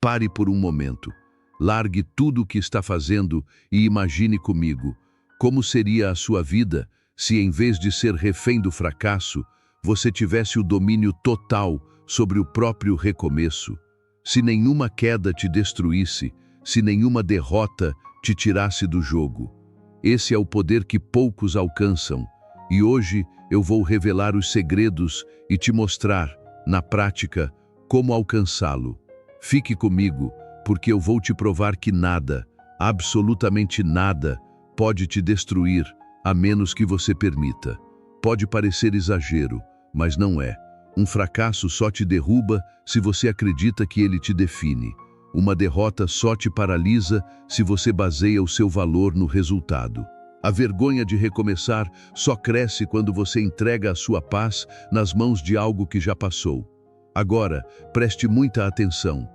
Pare por um momento. Largue tudo o que está fazendo e imagine comigo como seria a sua vida se, em vez de ser refém do fracasso, você tivesse o domínio total sobre o próprio recomeço. Se nenhuma queda te destruísse, se nenhuma derrota te tirasse do jogo. Esse é o poder que poucos alcançam, e hoje eu vou revelar os segredos e te mostrar, na prática, como alcançá-lo. Fique comigo, porque eu vou te provar que nada, absolutamente nada, pode te destruir, a menos que você permita. Pode parecer exagero, mas não é. Um fracasso só te derruba se você acredita que ele te define. Uma derrota só te paralisa se você baseia o seu valor no resultado. A vergonha de recomeçar só cresce quando você entrega a sua paz nas mãos de algo que já passou. Agora, preste muita atenção.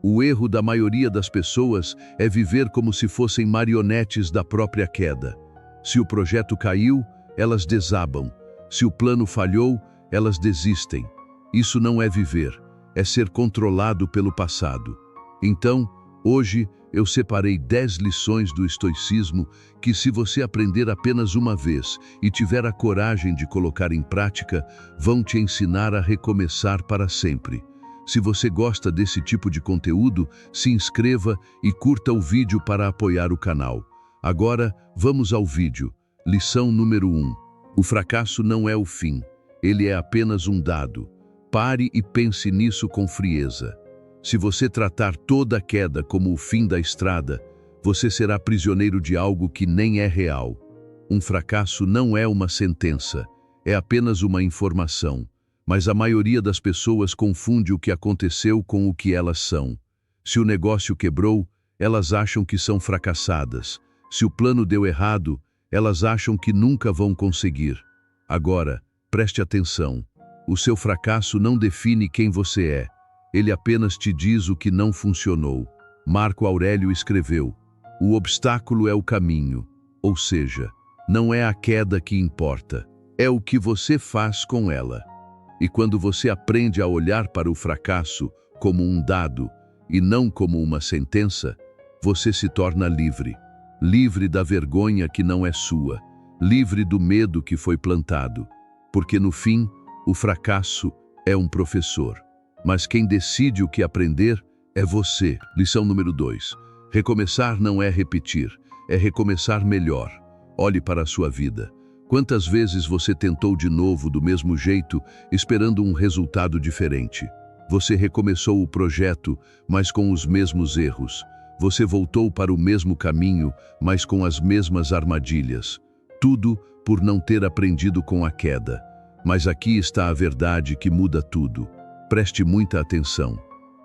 O erro da maioria das pessoas é viver como se fossem marionetes da própria queda. Se o projeto caiu, elas desabam. Se o plano falhou, elas desistem. Isso não é viver, é ser controlado pelo passado. Então, hoje, eu separei 10 lições do estoicismo que, se você aprender apenas uma vez e tiver a coragem de colocar em prática, vão te ensinar a recomeçar para sempre. Se você gosta desse tipo de conteúdo, se inscreva e curta o vídeo para apoiar o canal. Agora, vamos ao vídeo. Lição número 1. O fracasso não é o fim. Ele é apenas um dado. Pare e pense nisso com frieza. Se você tratar toda queda como o fim da estrada, você será prisioneiro de algo que nem é real. Um fracasso não é uma sentença, é apenas uma informação. Mas a maioria das pessoas confunde o que aconteceu com o que elas são. Se o negócio quebrou, elas acham que são fracassadas. Se o plano deu errado, elas acham que nunca vão conseguir. Agora, preste atenção. O seu fracasso não define quem você é. Ele apenas te diz o que não funcionou. Marco Aurélio escreveu: o obstáculo é o caminho, ou seja, não é a queda que importa, é o que você faz com ela. E quando você aprende a olhar para o fracasso como um dado e não como uma sentença, você se torna livre. Livre da vergonha que não é sua, livre do medo que foi plantado. Porque no fim, o fracasso é um professor. Mas quem decide o que aprender é você. Lição número 2. Recomeçar não é repetir, é recomeçar melhor. Olhe para a sua vida. Quantas vezes você tentou de novo do mesmo jeito, esperando um resultado diferente? Você recomeçou o projeto, mas com os mesmos erros. Você voltou para o mesmo caminho, mas com as mesmas armadilhas. Tudo por não ter aprendido com a queda. Mas aqui está a verdade que muda tudo. Preste muita atenção.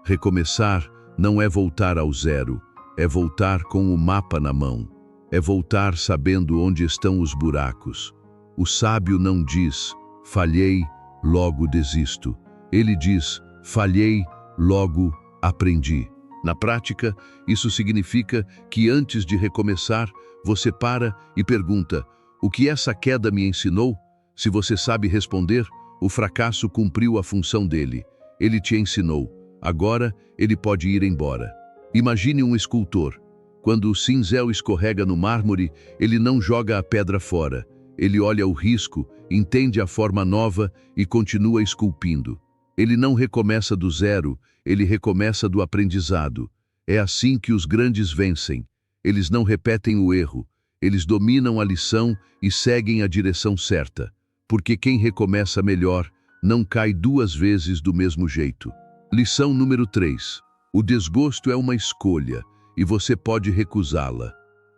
Recomeçar não é voltar ao zero, é voltar com o mapa na mão. É voltar sabendo onde estão os buracos. O sábio não diz, falhei, logo desisto. Ele diz, falhei, logo aprendi. Na prática, isso significa que antes de recomeçar, você para e pergunta, o que essa queda me ensinou? Se você sabe responder, o fracasso cumpriu a função dele. Ele te ensinou. Agora, ele pode ir embora. Imagine um escultor. Quando o cinzel escorrega no mármore, ele não joga a pedra fora. Ele olha o risco, entende a forma nova e continua esculpindo. Ele não recomeça do zero, ele recomeça do aprendizado. É assim que os grandes vencem. Eles não repetem o erro, eles dominam a lição e seguem a direção certa. Porque quem recomeça melhor não cai 2 vezes do mesmo jeito. Lição número 3. O desgosto é uma escolha e você pode recusá-la.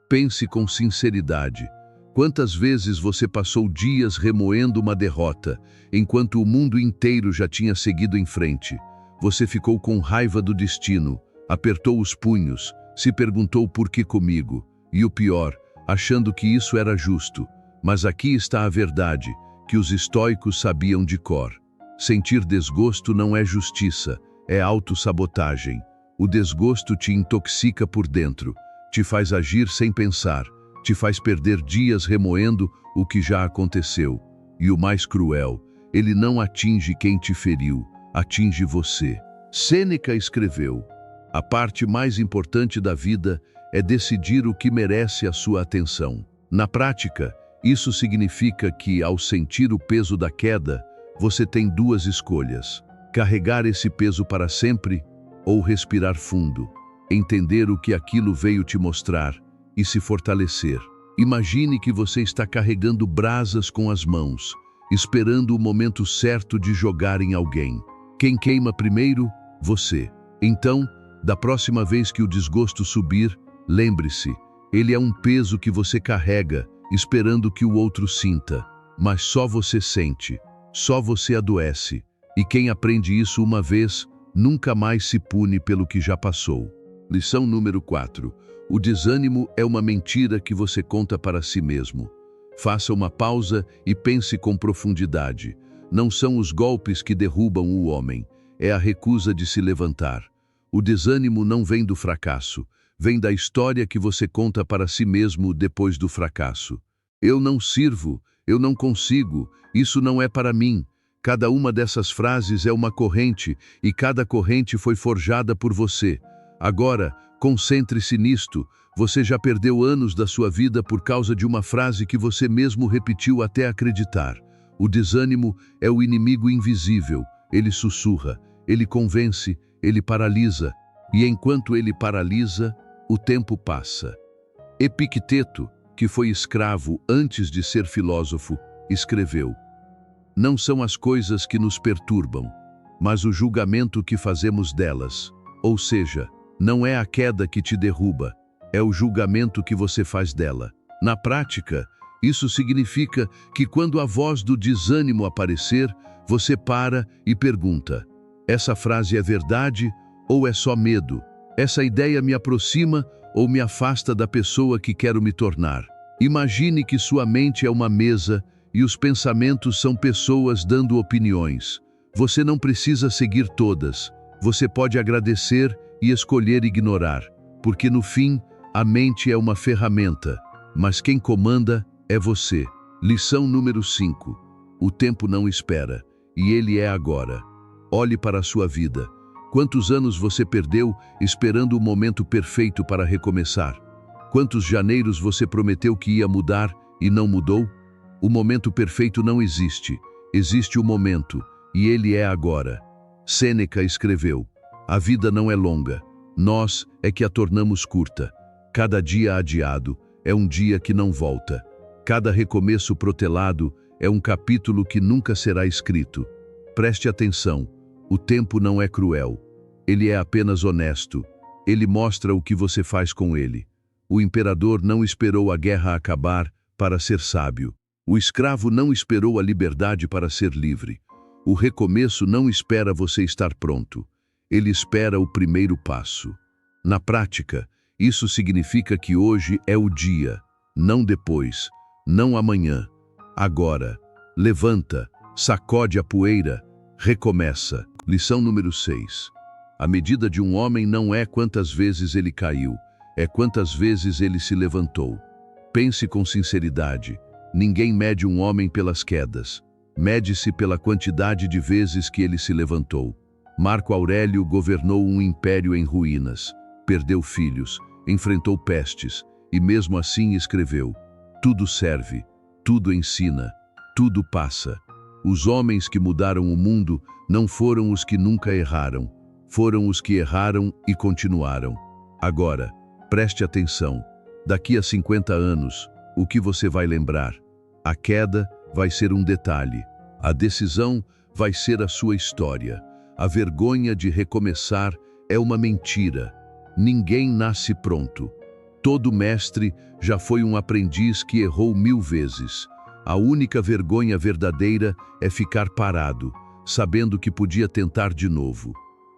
Pense com sinceridade. Quantas vezes você passou dias remoendo uma derrota, enquanto o mundo inteiro já tinha seguido em frente? Você ficou com raiva do destino, apertou os punhos, se perguntou por que comigo, e o pior, achando que isso era justo. Mas aqui está a verdade, que os estoicos sabiam de cor. Sentir desgosto não é justiça, é autossabotagem. O desgosto te intoxica por dentro, te faz agir sem pensar, te faz perder dias remoendo o que já aconteceu. E o mais cruel, ele não atinge quem te feriu, atinge você. Sêneca escreveu: A parte mais importante da vida é decidir o que merece a sua atenção. Na prática, isso significa que, ao sentir o peso da queda, você tem duas escolhas: carregar esse peso para sempre ou respirar fundo, entender o que aquilo veio te mostrar e se fortalecer. Imagine que você está carregando brasas com as mãos, esperando o momento certo de jogar em alguém. Quem queima primeiro? Você. Então, da próxima vez que o desgosto subir, lembre-se, ele é um peso que você carrega, esperando que o outro sinta. Mas só você sente, só você adoece. E quem aprende isso uma vez, nunca mais se pune pelo que já passou. Lição número 4. O desânimo é uma mentira que você conta para si mesmo. Faça uma pausa e pense com profundidade. Não são os golpes que derrubam o homem, é a recusa de se levantar. O desânimo não vem do fracasso, vem da história que você conta para si mesmo depois do fracasso. Eu não sirvo, eu não consigo, isso não é para mim. Cada uma dessas frases é uma corrente e cada corrente foi forjada por você. Agora, concentre-se nisto. Você já perdeu anos da sua vida por causa de uma frase que você mesmo repetiu até acreditar. O desânimo é o inimigo invisível. Ele sussurra, ele convence, ele paralisa. E enquanto ele paralisa, o tempo passa. Epicteto, que foi escravo antes de ser filósofo, escreveu: não são as coisas que nos perturbam, mas o julgamento que fazemos delas. Ou seja, não é a queda que te derruba, é o julgamento que você faz dela. Na prática, isso significa que quando a voz do desânimo aparecer, você para e pergunta: essa frase é verdade ou é só medo? Essa ideia me aproxima ou me afasta da pessoa que quero me tornar? Imagine que sua mente é uma mesa e os pensamentos são pessoas dando opiniões. Você não precisa seguir todas. Você pode agradecer e escolher ignorar, porque no fim, a mente é uma ferramenta, mas quem comanda é você. Lição número 5. O tempo não espera, e ele é agora. Olhe para a sua vida. Quantos anos você perdeu esperando o momento perfeito para recomeçar? Quantos janeiros você prometeu que ia mudar e não mudou? O momento perfeito não existe. Existe o momento, e ele é agora. Sêneca escreveu: a vida não é longa, nós é que a tornamos curta. Cada dia adiado é um dia que não volta. Cada recomeço protelado é um capítulo que nunca será escrito. Preste atenção, o tempo não é cruel. Ele é apenas honesto. Ele mostra o que você faz com ele. O imperador não esperou a guerra acabar para ser sábio. O escravo não esperou a liberdade para ser livre. O recomeço não espera você estar pronto. Ele espera o primeiro passo. Na prática, isso significa que hoje é o dia, não depois, não amanhã. Agora, levanta, sacode a poeira, recomeça. Lição número 6. A medida de um homem não é quantas vezes ele caiu, é quantas vezes ele se levantou. Pense com sinceridade. Ninguém mede um homem pelas quedas. Mede-se pela quantidade de vezes que ele se levantou. Marco Aurélio governou um império em ruínas, perdeu filhos, enfrentou pestes e mesmo assim escreveu: tudo serve, tudo ensina, tudo passa. Os homens que mudaram o mundo não foram os que nunca erraram, foram os que erraram e continuaram. Agora, preste atenção. Daqui a 50 anos, o que você vai lembrar? A queda vai ser um detalhe. A decisão vai ser a sua história. A vergonha de recomeçar é uma mentira. Ninguém nasce pronto. Todo mestre já foi um aprendiz que errou 1000 vezes. A única vergonha verdadeira é ficar parado, sabendo que podia tentar de novo.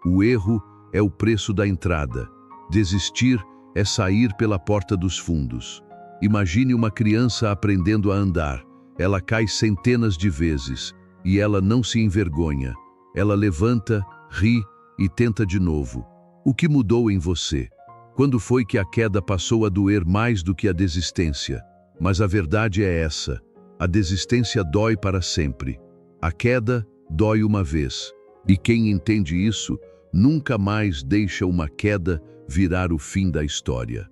O erro é o preço da entrada. Desistir é sair pela porta dos fundos. Imagine uma criança aprendendo a andar. Ela cai centenas de vezes e ela não se envergonha. Ela levanta, ri e tenta de novo. O que mudou em você? Quando foi que a queda passou a doer mais do que a desistência? Mas a verdade é essa: a desistência dói para sempre. A queda dói uma vez. E quem entende isso, nunca mais deixa uma queda virar o fim da história.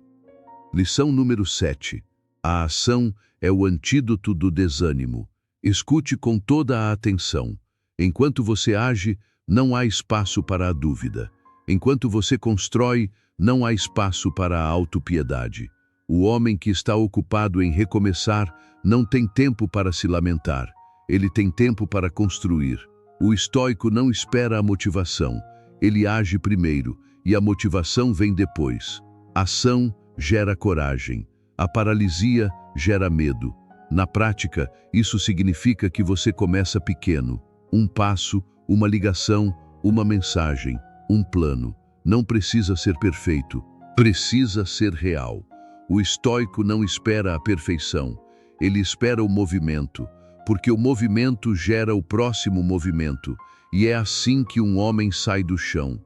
Lição número 7. A ação é o antídoto do desânimo. Escute com toda a atenção. Enquanto você age, não há espaço para a dúvida. Enquanto você constrói, não há espaço para a autopiedade. O homem que está ocupado em recomeçar não tem tempo para se lamentar. Ele tem tempo para construir. O estoico não espera a motivação. Ele age primeiro e a motivação vem depois. Ação gera coragem. A paralisia gera medo. Na prática, isso significa que você começa pequeno. Um passo, uma ligação, uma mensagem, um plano. Não precisa ser perfeito, precisa ser real. O estoico não espera a perfeição, ele espera o movimento, porque o movimento gera o próximo movimento, e é assim que um homem sai do chão.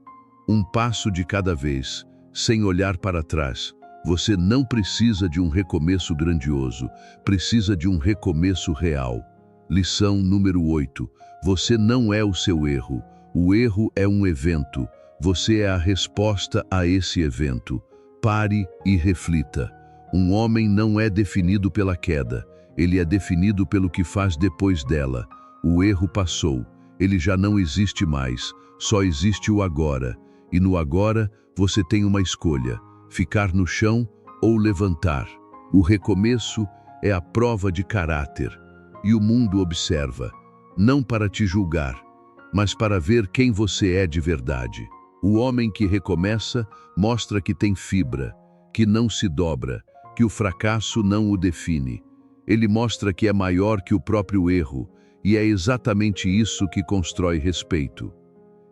Um passo de cada vez, sem olhar para trás. Você não precisa de um recomeço grandioso, precisa de um recomeço real. Lição número 8. Você não é o seu erro. O erro é um evento. Você é a resposta a esse evento. Pare e reflita. Um homem não é definido pela queda. Ele é definido pelo que faz depois dela. O erro passou. Ele já não existe mais. Só existe o agora. E no agora, você tem uma escolha: ficar no chão ou levantar. O recomeço é a prova de caráter. E o mundo observa, não para te julgar, mas para ver quem você é de verdade. O homem que recomeça mostra que tem fibra, que não se dobra, que o fracasso não o define. Ele mostra que é maior que o próprio erro, e é exatamente isso que constrói respeito.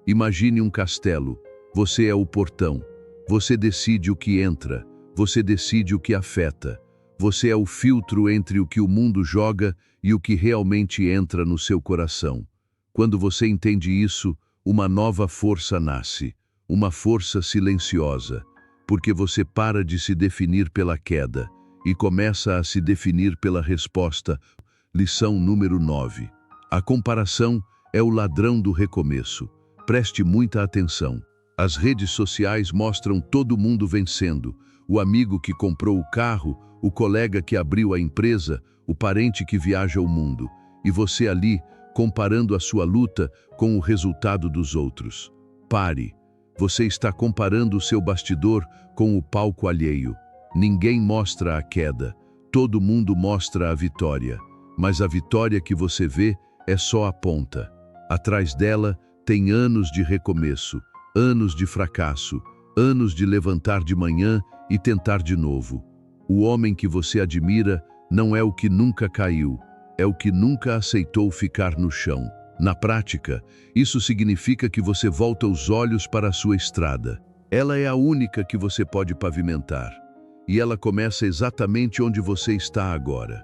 Imagine um castelo. Você é o portão. Você decide o que entra. Você decide o que afeta. Você é o filtro entre o que o mundo joga e o que realmente entra no seu coração. Quando você entende isso, uma nova força nasce. Uma força silenciosa, porque você para de se definir pela queda e começa a se definir pela resposta. Lição número 9. A comparação é o ladrão do recomeço. Preste muita atenção. As redes sociais mostram todo mundo vencendo. O amigo que comprou o carro, o colega que abriu a empresa, o parente que viaja o mundo. E você ali, comparando a sua luta com o resultado dos outros. Pare. Você está comparando o seu bastidor com o palco alheio. Ninguém mostra a queda. Todo mundo mostra a vitória. Mas a vitória que você vê é só a ponta. Atrás dela tem anos de recomeço, anos de fracasso, anos de levantar de manhã e tentar de novo. O homem que você admira não é o que nunca caiu, é o que nunca aceitou ficar no chão. Na prática, isso significa que você volta os olhos para a sua estrada. Ela é a única que você pode pavimentar. E ela começa exatamente onde você está agora.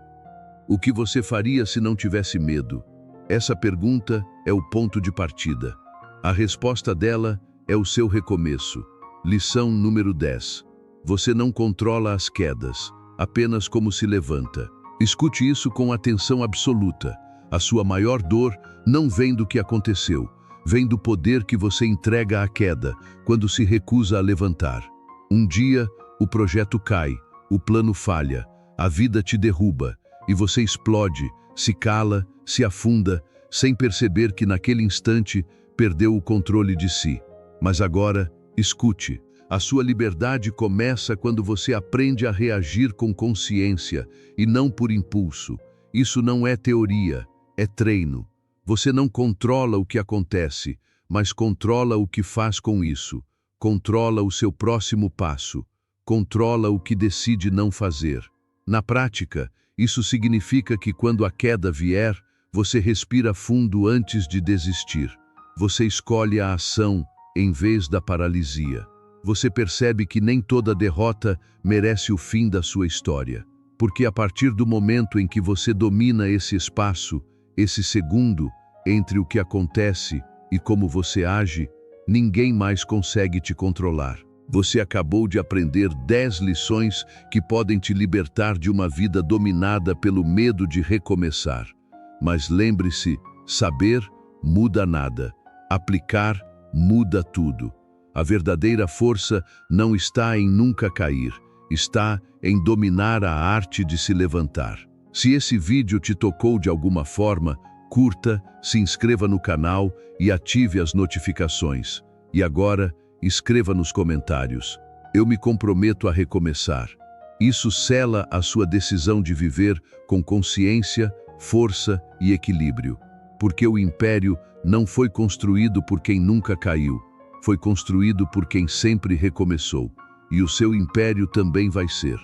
O que você faria se não tivesse medo? Essa pergunta é o ponto de partida. A resposta dela é o seu recomeço. Lição número 10. Você não controla as quedas, apenas como se levanta. Escute isso com atenção absoluta. A sua maior dor não vem do que aconteceu, vem do poder que você entrega à queda quando se recusa a levantar. Um dia, o projeto cai, o plano falha, a vida te derruba e você explode, se cala, se afunda, sem perceber que naquele instante perdeu o controle de si. Mas agora, escute. A sua liberdade começa quando você aprende a reagir com consciência e não por impulso. Isso não é teoria, é treino. Você não controla o que acontece, mas controla o que faz com isso. Controla o seu próximo passo. Controla o que decide não fazer. Na prática, isso significa que quando a queda vier, você respira fundo antes de desistir. Você escolhe a ação em vez da paralisia. Você percebe que nem toda derrota merece o fim da sua história. Porque a partir do momento em que você domina esse espaço, esse segundo entre o que acontece e como você age, ninguém mais consegue te controlar. Você acabou de aprender 10 lições que podem te libertar de uma vida dominada pelo medo de recomeçar. Mas lembre-se, saber muda nada. Aplicar muda tudo. A verdadeira força não está em nunca cair, está em dominar a arte de se levantar. Se esse vídeo te tocou de alguma forma, curta, se inscreva no canal e ative as notificações. E agora, escreva nos comentários: eu me comprometo a recomeçar. Isso sela a sua decisão de viver com consciência, força e equilíbrio. Porque o império não foi construído por quem nunca caiu, foi construído por quem sempre recomeçou. E o seu império também vai ser.